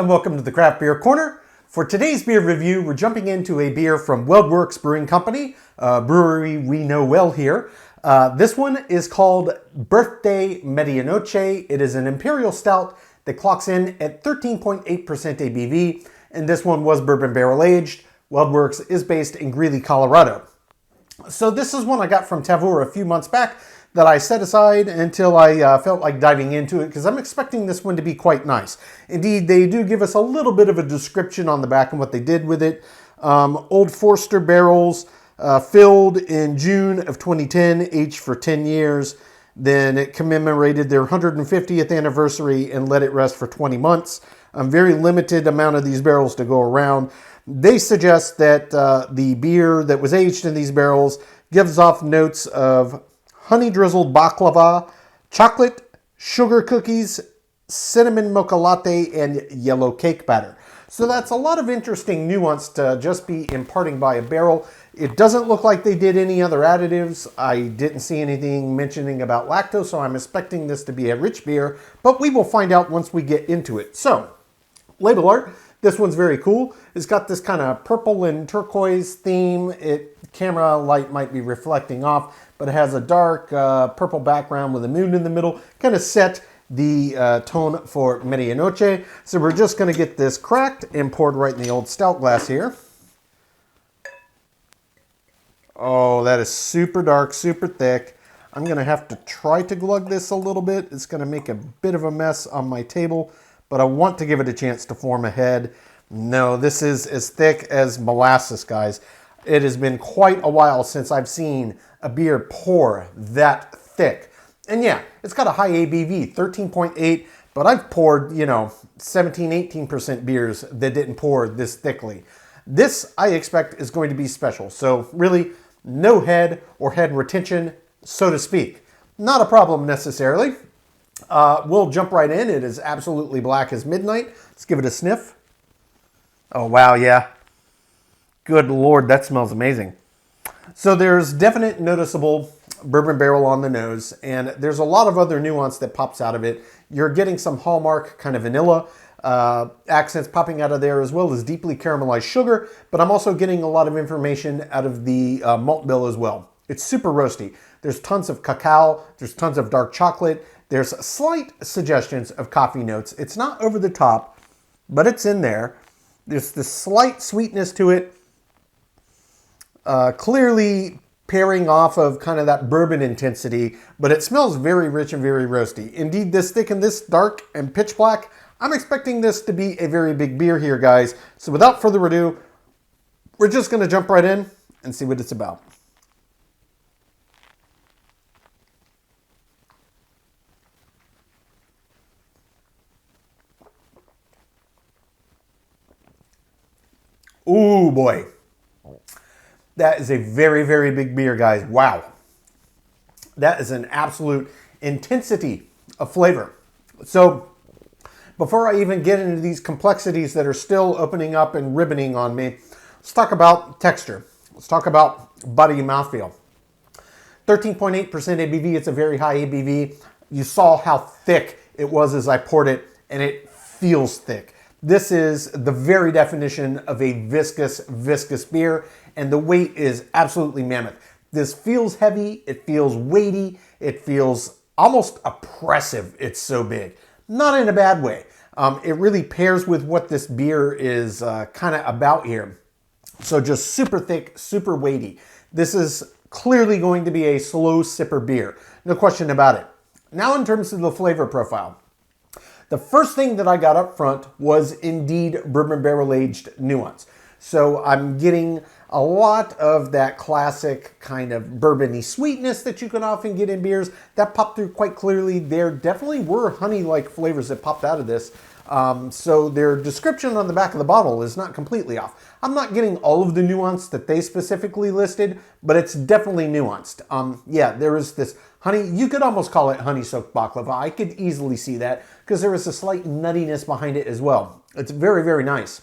and welcome to the Craft Beer Corner. For today's beer review, we're jumping into a beer from Weldworks Brewing Company, a brewery we know well here. This one is called Birthday Medianoche. It is an Imperial Stout that clocks in at 13.8% ABV, and this one was bourbon barrel aged. Weldworks is based in Greeley, Colorado. So this is one I got from Tavour a few months back that I set aside until I felt like diving into it, because I'm expecting this one to be quite nice. Indeed, they do give us a little bit of a description on the back and what they did with it. Old Forster barrels, filled in June of 2010, aged for 10 years. Then it commemorated their 150th anniversary and let it rest for 20 months. A very limited amount of these barrels to go around. They suggest that the beer that was aged in these barrels gives off notes of honey drizzled baklava, chocolate, sugar cookies, cinnamon mocha latte, and yellow cake batter. So that's a lot of interesting nuance to just be imparting by a barrel. It doesn't look like they did any other additives. I didn't see anything mentioning about lactose, so I'm expecting this to be a rich beer, but we will find out once we get into it. So, label art. This one's very cool. It's got this kind of purple and turquoise theme. Camera light might be reflecting off, but it has a dark purple background with a moon in the middle. Kind of set the tone for Medianoche. So we're just going to get this cracked and poured right in the old stout glass here. Oh, that is super dark, super thick. I'm going to have to try to glug this a little bit. It's going to make a bit of a mess on my table, but I want to give it a chance to form a head. No, this is as thick as molasses, guys. It has been quite a while since I've seen a beer pour that thick. And yeah, it's got a high ABV, 13.8, but I've poured, 17, 18% beers that didn't pour this thickly. This, I expect, is going to be special. So really, no head or head retention, so to speak. Not a problem necessarily. We'll jump right in. It is absolutely black as midnight. Let's give it a sniff. Oh, wow, yeah. Good Lord, that smells amazing. So there's definite noticeable bourbon barrel on the nose, and there's a lot of other nuance that pops out of it. You're getting some hallmark kind of vanilla accents popping out of there, as well as deeply caramelized sugar, but I'm also getting a lot of information out of the malt bill as well. It's super roasty. There's tons of cacao, there's tons of dark chocolate, there's slight suggestions of coffee notes. It's not over the top, but it's in there. There's this slight sweetness to it, clearly pairing off of kind of that bourbon intensity, but it smells very rich and very roasty. Indeed, this thick and this dark and pitch black, I'm expecting this to be a very big beer here, guys. So without further ado, we're just going to jump right in and see what it's about. Ooh, boy. That is a very, very big beer, guys. Wow. That is an absolute intensity of flavor. So, before I even get into these complexities that are still opening up and ribboning on me, let's talk about texture. Let's talk about body and mouthfeel. 13.8% ABV, it's a very high ABV. You saw how thick it was as I poured it, and it feels thick. This is the very definition of a viscous beer, and the weight is absolutely mammoth. This feels heavy, it feels weighty, it feels almost oppressive. It's so big. Not in a bad way. It really pairs with what this beer is kind of about here. So just super thick, super weighty. This is clearly going to be a slow sipper beer. No question about it. Now in terms of the flavor profile. The first thing that I got up front was indeed bourbon barrel aged nuance. So I'm getting a lot of that classic kind of bourbony sweetness that you can often get in beers. That popped through quite clearly. There definitely were honey-like flavors that popped out of this. So their description on the back of the bottle is not completely off. I'm not getting all of the nuance that they specifically listed, but it's definitely nuanced. Yeah, there is this honey, you could almost call it honey-soaked baklava. I could easily see that because there is a slight nuttiness behind it as well. It's very, very nice.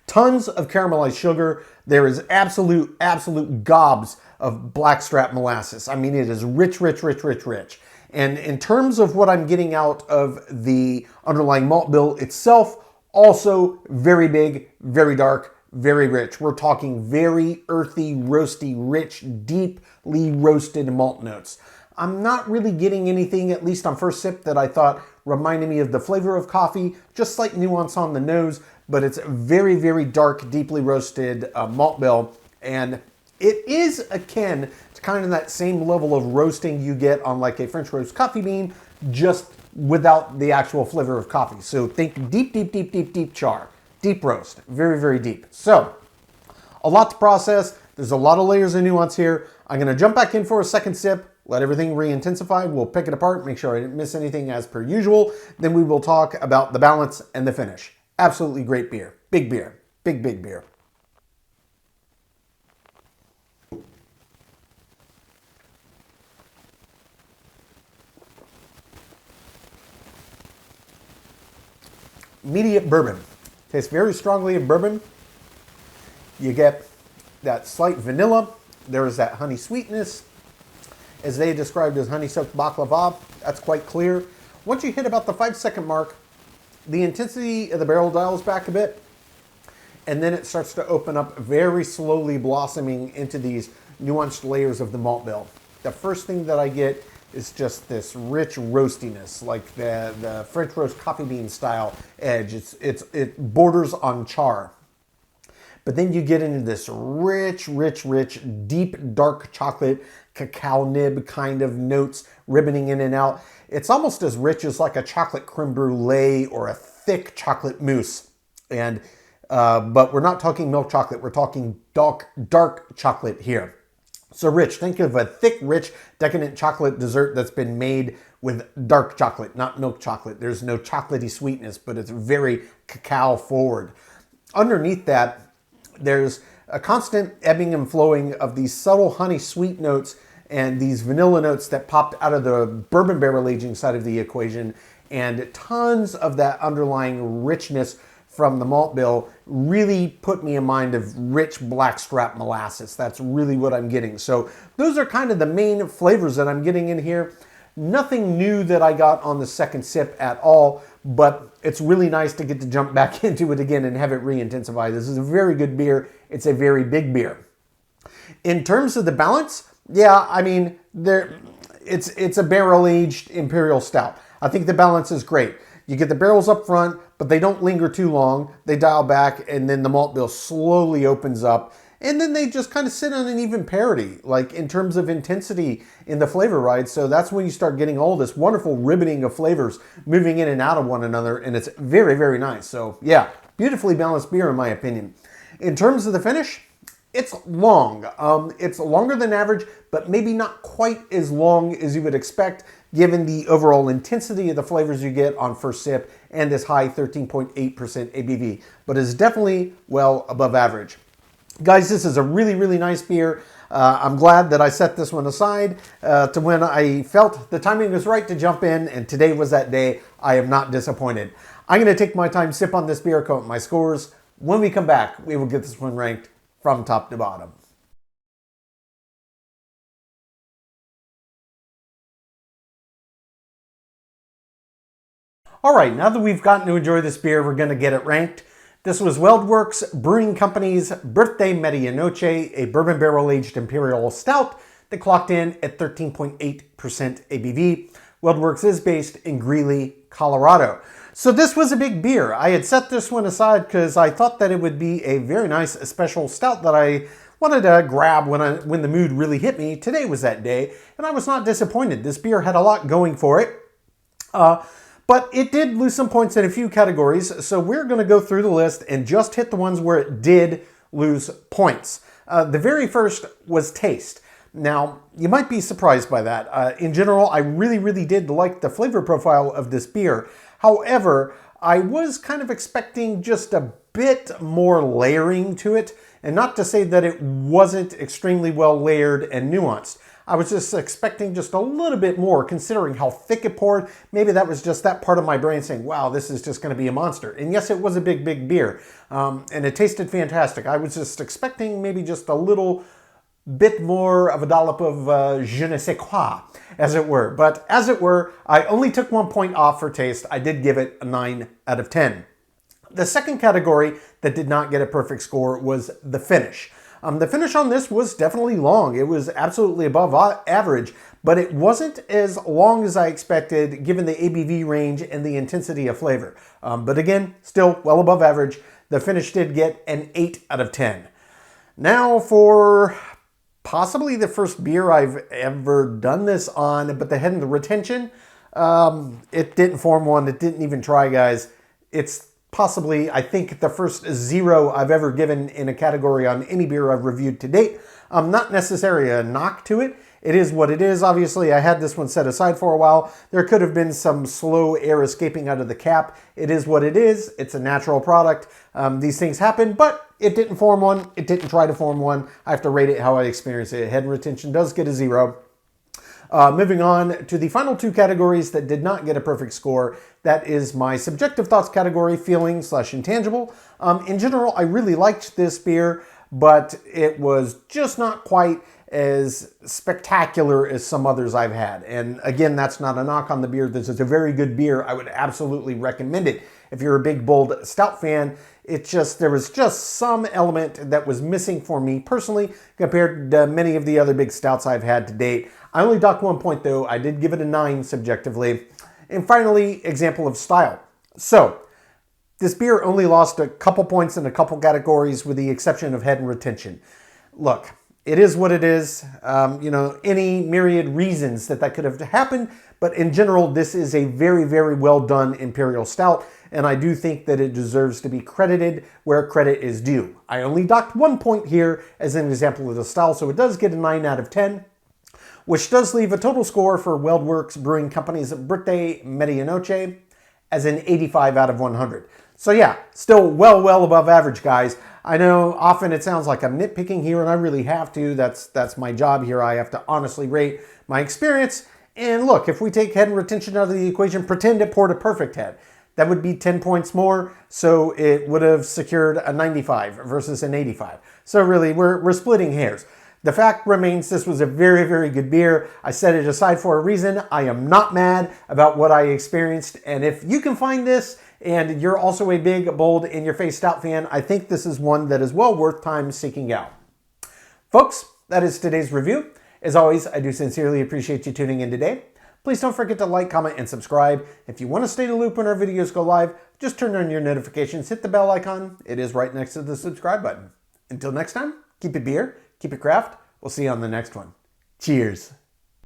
Tons of caramelized sugar. There is absolute gobs of blackstrap molasses. I mean, it is rich, rich, rich, rich, rich. And in terms of what I'm getting out of the underlying malt bill itself, Also very big, very dark, very rich. We're talking very earthy, roasty, rich, deeply roasted malt notes. I'm not really getting anything, at least on first sip, that I thought reminded me of the flavor of coffee. Just slight nuance on the nose, but it's very, very dark, deeply roasted malt bill. And it is akin to kind of that same level of roasting you get on like a French roast coffee bean, just without the actual flavor of coffee. So think deep, deep, deep, deep, deep char. Deep roast. Very, very deep. So, a lot to process. There's a lot of layers of nuance here. I'm going to jump back in for a second sip, let everything re-intensify. We'll pick it apart, make sure I didn't miss anything as per usual. Then we will talk about the balance and the finish. Absolutely great beer. Big beer. Big, big beer. Immediate bourbon. Tastes very strongly of bourbon. You get that slight vanilla. There is that honey sweetness, as they described as honey-soaked baklava. That's quite clear. Once you hit about the 5-second mark, the intensity of the barrel dials back a bit, and then it starts to open up, very slowly blossoming into these nuanced layers of the malt bill. The first thing that I get is just this rich roastiness, like the French roast coffee bean style edge. It borders on char. But then you get into this rich, rich, rich, deep, dark chocolate, cacao nib kind of notes ribboning in and out. It's almost as rich as like a chocolate creme brulee or a thick chocolate mousse. And but we're not talking milk chocolate. We're talking dark chocolate here. So rich, think of a thick, rich, decadent chocolate dessert that's been made with dark chocolate, not milk chocolate. There's no chocolatey sweetness, but it's very cacao forward. Underneath that, there's a constant ebbing and flowing of these subtle honey sweet notes and these vanilla notes that popped out of the bourbon barrel aging side of the equation, and tons of that underlying richness from the malt bill really put me in mind of rich blackstrap molasses. That's really what I'm getting. So those are kind of the main flavors that I'm getting in here. Nothing new that I got on the second sip at all, but it's really nice to get to jump back into it again and have it re-intensify. This is a very good beer. It's a very big beer. In terms of the balance, yeah, I mean, it's a barrel-aged Imperial Stout. I think the balance is great. You get the barrels up front, but they don't linger too long. They dial back, and then the malt bill slowly opens up, and then they just kind of sit on an even parity, like in terms of intensity in the flavor ride. So that's when you start getting all this wonderful ribboning of flavors moving in and out of one another, and it's very, very nice. So yeah, beautifully balanced beer in my opinion. In terms of the finish, it's long. It's longer than average, but maybe not quite as long as you would expect, given the overall intensity of the flavors you get on first sip and this high 13.8% ABV, but is definitely well above average. Guys, this is a really, really nice beer. I'm glad that I set this one aside to when I felt the timing was right to jump in, and today was that day. I am not disappointed. I'm going to take my time, sip on this beer, count my scores. When we come back, we will get this one ranked from top to bottom. All right, now that we've gotten to enjoy this beer, we're going to get it ranked. This was Weldworks Brewing Company's Birthday Medianoche, a bourbon barrel-aged Imperial Stout that clocked in at 13.8% ABV. Weldworks is based in Greeley, Colorado. So this was a big beer. I had set this one aside because I thought that it would be a very nice special stout that I wanted to grab when the mood really hit me. Today was that day, and I was not disappointed. This beer had a lot going for it. But it did lose some points in a few categories, so we're going to go through the list and just hit the ones where it did lose points. The very first was taste. Now, you might be surprised by that. In general, I really, really did like the flavor profile of this beer. However, I was kind of expecting just a bit more layering to it, and not to say that it wasn't extremely well layered and nuanced. I was just expecting just a little bit more, considering how thick it poured. Maybe that was just that part of my brain saying, wow, this is just going to be a monster. And yes, it was a big, big beer. And it tasted fantastic. I was just expecting maybe just a little bit more of a dollop of je ne sais quoi, as it were. But as it were, I only took 1 point off for taste. I did give it a 9 out of 10. The second category that did not get a perfect score was the finish. The finish on this was definitely long. It was absolutely above average, but it wasn't as long as I expected given the ABV range and the intensity of flavor. But again, still well above average. The finish did get an 8 out of 10. Now for possibly the first beer I've ever done this on, but the head and the retention, it didn't form one. It didn't even try, guys. It's possibly, I think, the first 0 I've ever given in a category on any beer I've reviewed to date. Not necessarily a knock to it. It is what it is. Obviously, I had this one set aside for a while. There could have been some slow air escaping out of the cap. It is what it is. It's a natural product. These things happen, but it didn't form one. It didn't try to form one. I have to rate it how I experience it. Head and retention does get a 0. Moving on to the final 2 categories that did not get a perfect score. That is my subjective thoughts category, feeling/intangible. In general, I really liked this beer, but it was just not quite as spectacular as some others I've had. And again, that's not a knock on the beer. This is a very good beer. I would absolutely recommend it. If you're a big, bold stout fan, there was just some element that was missing for me personally compared to many of the other big stouts I've had to date. I only docked 1 point though. I did give it a 9 subjectively. And finally, example of style. So, this beer only lost a couple points in a couple categories with the exception of head and retention. Look, it is what it is. Any myriad reasons that could have happened, but in general, this is a very, very well done Imperial Stout, and I do think that it deserves to be credited where credit is due. I only docked 1 point here as an example of the style, so it does get a 9 out of 10, which does leave a total score for Weldworks Brewing Company's birthday Medianoche as an 85 out of 100. So yeah, still well above average, guys. I know often it sounds like I'm nitpicking here, and I really have to. That's my job here. I have to honestly rate my experience. And look, if we take head and retention out of the equation, pretend it poured a perfect head. That would be 10 points more, so it would have secured a 95 versus an 85. So really, we're splitting hairs. The fact remains this was a very, very good beer. I set it aside for a reason. I am not mad about what I experienced. And if you can find this and you're also a big, bold, in-your-face stout fan, I think this is one that is well worth time seeking out. Folks, that is today's review. As always, I do sincerely appreciate you tuning in today. Please don't forget to like, comment, and subscribe. If you want to stay in the loop when our videos go live, just turn on your notifications, hit the bell icon. It is right next to the subscribe button. Until next time, keep it beer, keep it craft. We'll see you on the next one. Cheers.